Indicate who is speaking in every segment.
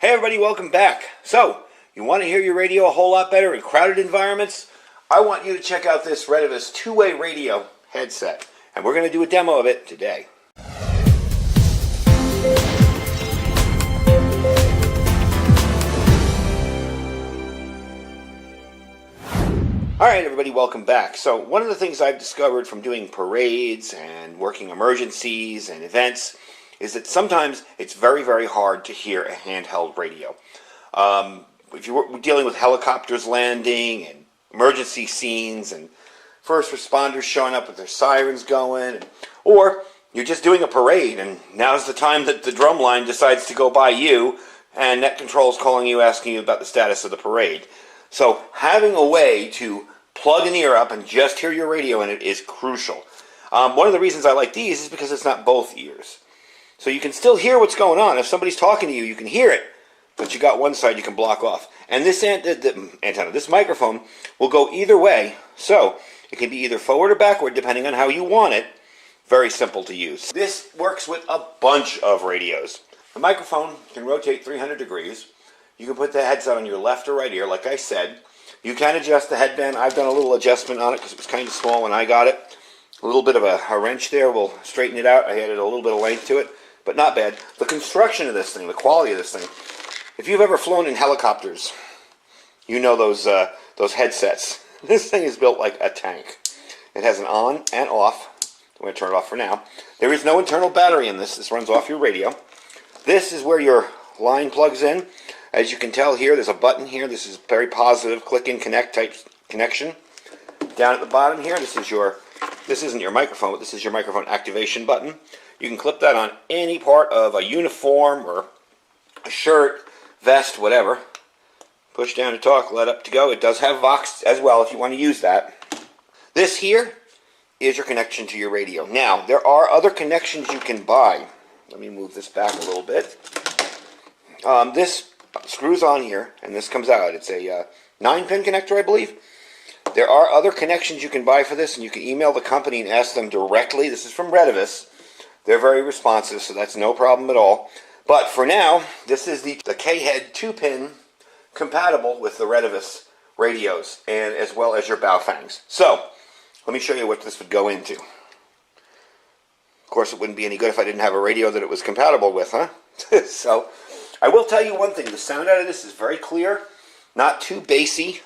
Speaker 1: Hey everybody, welcome back. So, you want to hear your radio a whole lot better in crowded environments? I want you to check out this Retevis two-way radio headset. And we're going to do a demo of it today. Alright everybody, welcome back. So, one of the things I've discovered from doing parades and working emergencies and events is that sometimes it's very, very hard to hear a handheld radio. If you're dealing with helicopters landing and emergency scenes and first responders showing up with their sirens going, or you're just doing a parade and now's the time that the drum line decides to go by you and Net Control's calling you asking you about the status of the parade. So having a way to plug an ear up and just hear your radio in it is crucial. One of the reasons I like these is because it's not both ears. So you can still hear what's going on. If somebody's talking to you, you can hear it, but you got one side you can block off. And this antenna, this microphone, will go either way, so it can be either forward or backward depending on how you want it. Very simple to use. This works with a bunch of radios. The microphone can rotate 300 degrees. You can put the headset on your left or right ear, like I said. You can adjust the headband. I've done a little adjustment on it because it was kind of small when I got it. A little bit of a wrench there will straighten it out. I added a little bit of length to it, but not bad. The construction of this thing, the quality of this thing. If you've ever flown in helicopters, you know those headsets. This thing is built like a tank. It has an on and off. I'm going to turn it off for now. There is no internal battery in this. This runs off your radio. This is where your line plugs in. As you can tell here, there's a button here. This is very positive click in connect type connection. Down at the bottom here, this isn't your microphone, but this is your microphone activation button. You can clip that on any part of a uniform or a shirt, vest, whatever. Push down to talk, let up to go. It does have Vox as well if you want to use that. This here is your connection to your radio. Now, there are other connections you can buy. Let me move this back a little bit. This screws on here, and this comes out. It's a 9-pin connector, I believe. There are other connections you can buy for this, and you can email the company and ask them directly. This is from Retevis. They're very responsive, so that's no problem at all. But for now, this is the K-head 2-pin compatible with the Retevis radios, and as well as your Baofangs. So, let me show you what this would go into. Of course, it wouldn't be any good if I didn't have a radio that it was compatible with, huh? So, I will tell you one thing. The sound out of this is very clear, not too bassy.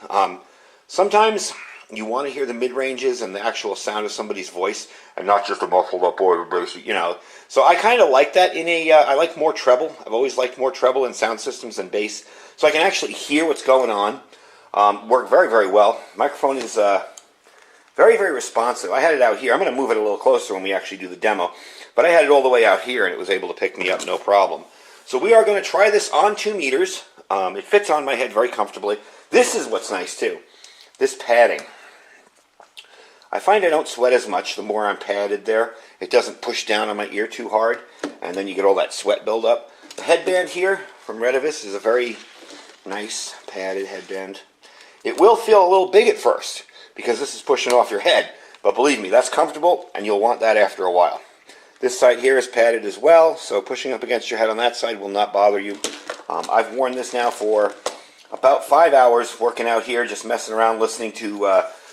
Speaker 1: Sometimes you want to hear the mid-ranges and the actual sound of somebody's voice, and not just a muffled up or bassy, you know. So I kind of like that I like more treble. I've always liked more treble in sound systems than bass. So I can actually hear what's going on. Work very, very well. Microphone is very, very responsive. I had it out here. I'm going to move it a little closer when we actually do the demo. But I had it all the way out here, and it was able to pick me up no problem. So we are going to try this on 2 meters. It fits on my head very comfortably. This is what's nice, too. This padding. I find I don't sweat as much the more I'm padded there. It doesn't push down on my ear too hard, and then you get all that sweat buildup. The headband here from Retevis is a very nice padded headband. It will feel a little big at first because this is pushing off your head, but believe me, that's comfortable, and you'll want that after a while. This side here is padded as well, so pushing up against your head on that side will not bother you. I've worn this now for about 5 hours working out here, just messing around, listening to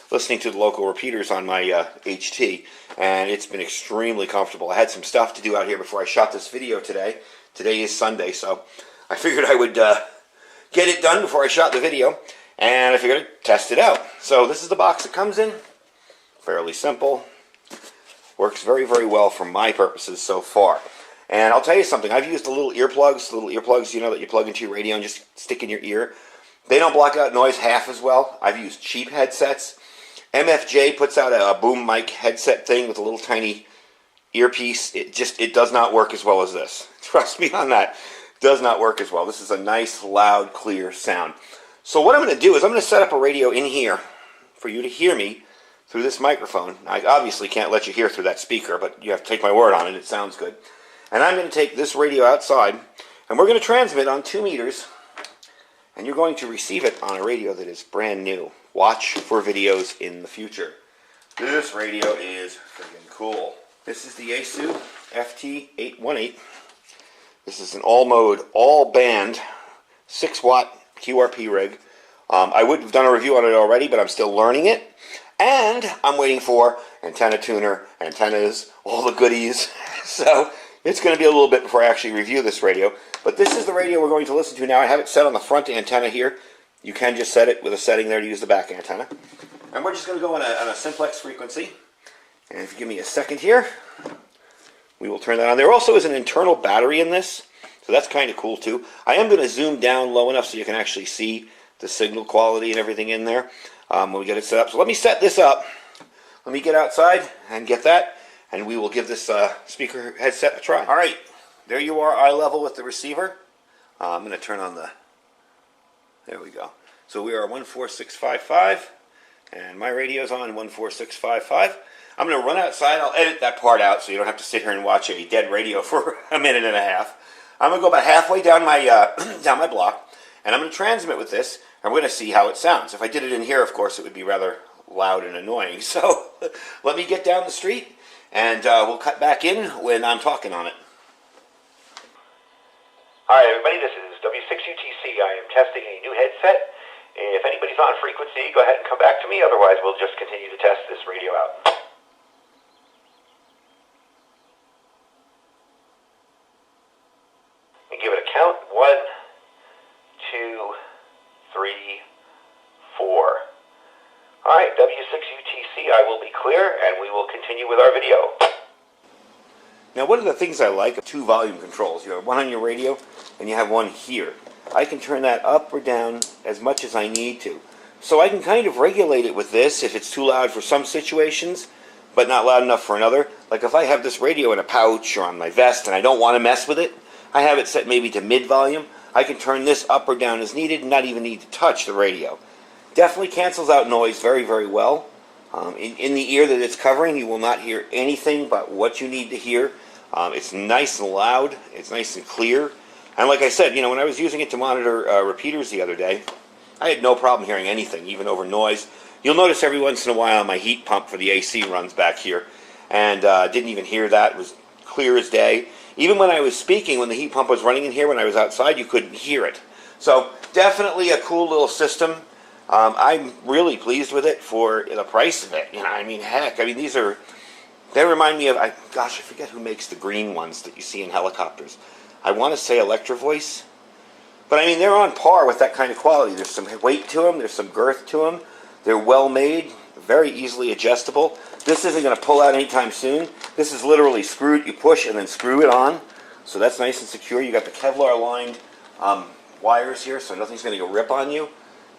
Speaker 1: the local repeaters on my HT, and it's been extremely comfortable. I had some stuff to do out here before I shot this video today. Today is Sunday, so I figured I would get it done before I shot the video, and I figured I'd test it out. So this is the box it comes in. Fairly simple. Works very, very well for my purposes so far. And I'll tell you something, I've used the little earplugs, you know, that you plug into your radio and just stick in your ear. They don't block out noise half as well. I've used cheap headsets. MFJ puts out a boom mic headset thing with a little tiny earpiece. It does not work as well as this. Trust me on that. It does not work as well. This is a nice, loud, clear sound. So what I'm going to do is I'm going to set up a radio in here for you to hear me through this microphone. I obviously can't let you hear through that speaker, but you have to take my word on it. It sounds good. And I'm going to take this radio outside, and we're going to transmit on 2 meters, and you're going to receive it on a radio that is brand new. Watch for videos in the future. This radio is freaking cool. This is the Yaesu FT818. This is an all-mode, all-band 6-watt QRP rig. I would have done a review on it already, but I'm still learning it. And I'm waiting for antenna tuner, antennas, all the goodies. So it's going to be a little bit before I actually review this radio. But this is the radio we're going to listen to now. I have it set on the front antenna here. You can just set it with a setting there to use the back antenna. And we're just going to go on a simplex frequency. And if you give me a second here, we will turn that on. There also is an internal battery in this, so that's kind of cool too. I am going to zoom down low enough so you can actually see the signal quality and everything in there when we get it set up. So let me set this up. Let me get outside and get that, and we will give this speaker headset a try. All right, there you are, eye level with the receiver. I'm going to turn on the, there we go. So we are 14655, and my radio's on 14655. I'm going to run outside. I'll edit that part out so you don't have to sit here and watch a dead radio for a minute and a half. I'm going to go about halfway down my down my block, and I'm going to transmit with this. I'm going to see how it sounds. If I did it in here, of course, it would be rather loud and annoying. So let me get down the street, and we'll cut back in when I'm talking on it. All right, everybody, this is W6UTC. I am testing a new headset. If anybody's on frequency, go ahead and come back to me. Otherwise, we'll just continue to test this radio out. And give it a count. 1, 2, 3, 4. All right, W6UTC, I will be clear, and we will continue with our video. Now, one of the things I like are 2 volume controls. You have one on your radio, and you have one here. I can turn that up or down as much as I need to. So I can kind of regulate it with this if it's too loud for some situations, but not loud enough for another. Like if I have this radio in a pouch or on my vest and I don't want to mess with it, I have it set maybe to mid-volume. I can turn this up or down as needed and not even need to touch the radio. Definitely cancels out noise very, very well. In the ear that it's covering, you will not hear anything but what you need to hear. It's nice and loud. It's nice and clear. And like I said, you know, when I was using it to monitor repeaters the other day, I had no problem hearing anything, even over noise. You'll notice every once in a while my heat pump for the AC runs back here, and didn't even hear that. It was clear as day. Even when I was speaking, when the heat pump was running in here, when I was outside, you couldn't hear it. So definitely a cool little system. I'm really pleased with it for the price of it. You know, I mean, heck, I mean, they remind me of, gosh, I forget who makes the green ones that you see in helicopters. I want to say Electro Voice. But I mean, they're on par with that kind of quality. There's some weight to them. There's some girth to them. They're well made, very easily adjustable. This isn't going to pull out anytime soon. This is literally screwed. You push and then screw it on. So that's nice and secure. You got the Kevlar lined wires here, so nothing's going to go rip on you.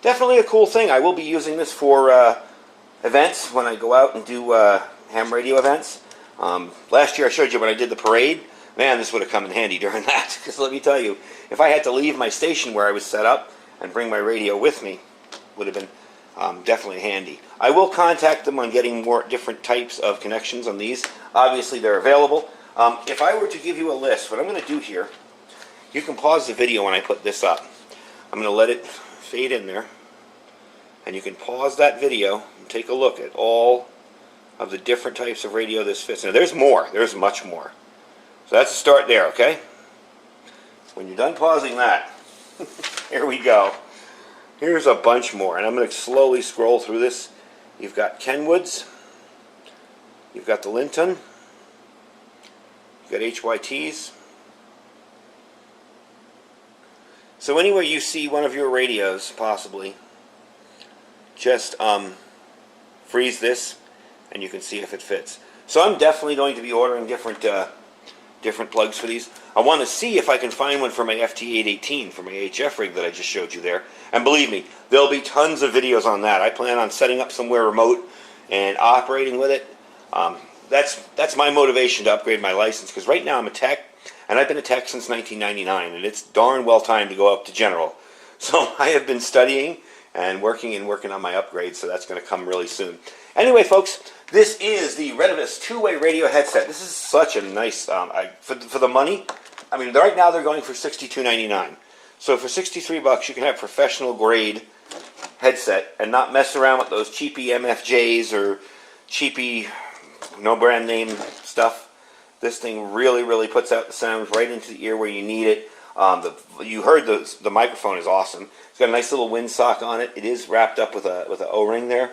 Speaker 1: Definitely a cool thing. I will be using this for events when I go out and do ham radio events. Last year I showed you when I did the parade. Man, this would have come in handy during that. Because let me tell you, if I had to leave my station where I was set up and bring my radio with me, would have been definitely handy. I will contact them on getting more different types of connections on these. Obviously, they're available. If I were to give you a list, what I'm going to do here, you can pause the video when I put this up. I'm going to let it fade in there. And you can pause that video and take a look at all of the different types of radio this fits. Now, there's more. There's much more. So that's a start there, okay? When you're done pausing that, here we go. Here's a bunch more, and I'm going to slowly scroll through this. You've got Kenwoods. You've got the Linton. You've got HYTs. So anywhere you see one of your radios, possibly, just freeze this, and you can see if it fits. So I'm definitely going to be ordering different plugs for these. I want to see if I can find one for my FT818 for my HF rig that I just showed you there. And believe me, there'll be tons of videos on that. I plan on setting up somewhere remote and operating with it. That's my motivation to upgrade my license, because right now I'm a tech, and I've been a tech since 1999, and it's darn well time to go up to general. So I have been studying and working on my upgrades, so that's going to come really soon. Anyway, folks, this is the Retevis two-way radio headset. This is such a nice, for the money. I mean, right now they're going for $62.99. So for $63, you can have professional grade headset and not mess around with those cheapy MFJs or cheapy, no brand name stuff. This thing really, really puts out the sounds right into the ear where you need it. You heard the microphone is awesome. It's got a nice little windsock on it. It is wrapped up with an O-ring there,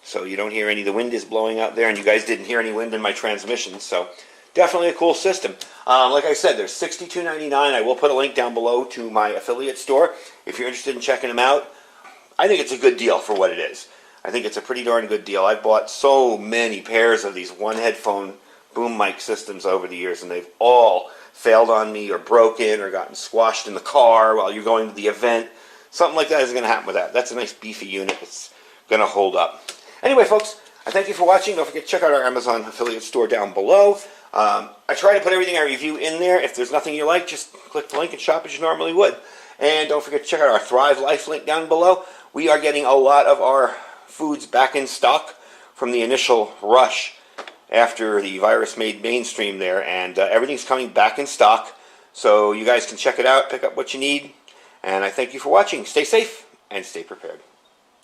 Speaker 1: so you don't hear any. The wind is blowing out there, and you guys didn't hear any wind in my transmission. So definitely a cool system. Like I said, there's $62.99. I will put a link down below to my affiliate store if you're interested in checking them out. I think it's a good deal for what it is. I think it's a pretty darn good deal. I've bought so many pairs of these one headphone boom mic systems over the years, and they've all failed on me or broken or gotten squashed in the car while you're going to the event. Something like that isn't going to happen with that. That's a nice beefy unit that's going to hold up. Anyway, folks, I thank you for watching. Don't forget to check out our Amazon affiliate store down below. I try to put everything I review in there. If there's nothing you like, just click the link and shop as you normally would. And don't forget to check out our Thrive Life link down below. We are getting a lot of our foods back in stock from the initial rush after the virus made mainstream there, and everything's coming back in stock, so you guys can check it out, pick up what you need, and I thank you for watching. Stay safe and stay prepared.